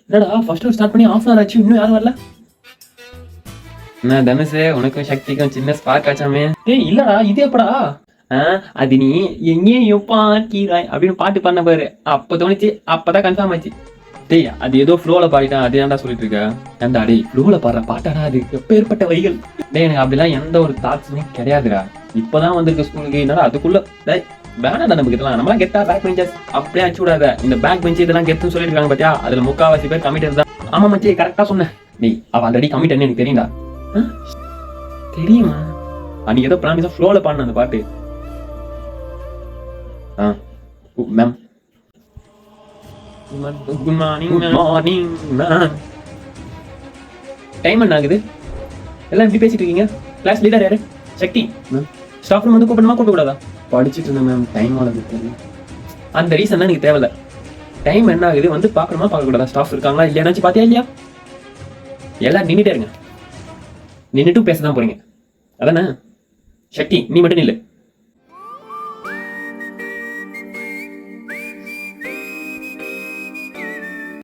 என்னடா first start பண்ணி of an ஆச்சு, இன்னும் யாரும் வரல? என்ன தனுஷ், உனக்கும் சக்திக்கும் சின்ன ஸ்பார்க் ஆச்சாமே? ஏய் இல்லடா, இது எப்படா? அது நீ எங்கேயும் பார்க்கிறாய் அப்படின்னு பாட்டு பண்ண பாரு, அப்ப தோணுச்சு, அப்பதான் கன்ஃபார்ம் ஆச்சு. டேய் அது ஏதோ ஃப்ளோல பாடிட்டான், அது ஏன்டா சொல்லிட்டு இருக்க? ஏன்டா டேய், ஃப்ளோல பாடுற பாட்டாடா அது, எப்பேற்பட்ட வரிகள். டேய் எனக்கு அப்படிலாம் எந்த ஒரு தாட்ஸுமே கிடையாதுடா. இப்பதான் வந்திருக்க ஸ்கூலுக்கு, என்னடா அதுக்குள்ள டேய் வேணாடா நமக்கு இதெல்லாம். நம்மளாம் கெத்தா பேக் பெஞ்சர்ஸ், அப்படியே அடிச்சு விடாத. இந்த பேக் பெஞ்ச் இதெல்லாம் கெத்துன்னு சொல்லிருக்காங்க பாத்தியா, அதுல முக்காவாசி பேர் கமிட்டட் தான். ஆமா மச்சி, கரெக்டா சொன்னேன். டேய் அவ ஆல்ரெடி கமிட்டட்னு எனக்கு தெரியும்டா. தெரியுமா? அன்னைக்கு ஏதோ ப்ராமிஸா ஃப்ளோல பாடின அந்த பாட்டு. Ma'am good morning morning ma'am. Time என்ன ஆகுது? எல்லாம் எப்படி பேசிட்டு இருக்கீங்க? கிளாஸ் லீடர் யாரு? சக்தி மேம். ஸ்டாஃப் ரூம் வந்து கூப்பிடணுமா கூப்பிடக்கூடாதா? படிச்சுட்டு இருந்தேன் மேம், டைம் ஆகுது. அந்த ரீசன் தான் எனக்கு தேவையில்ல. டைம் என்ன ஆகுது வந்து பார்க்கணுமா பார்க்கக்கூடாதா? ஸ்டாஃப் இருக்காங்களா இல்லையாச்சு பாத்தியா இல்லையா? எல்லாம் நின்றுட்டே இருங்க. நின்றுட்டும் பேச தான் போறீங்க அதானே? சக்தி நீ மட்டும் இல்லை.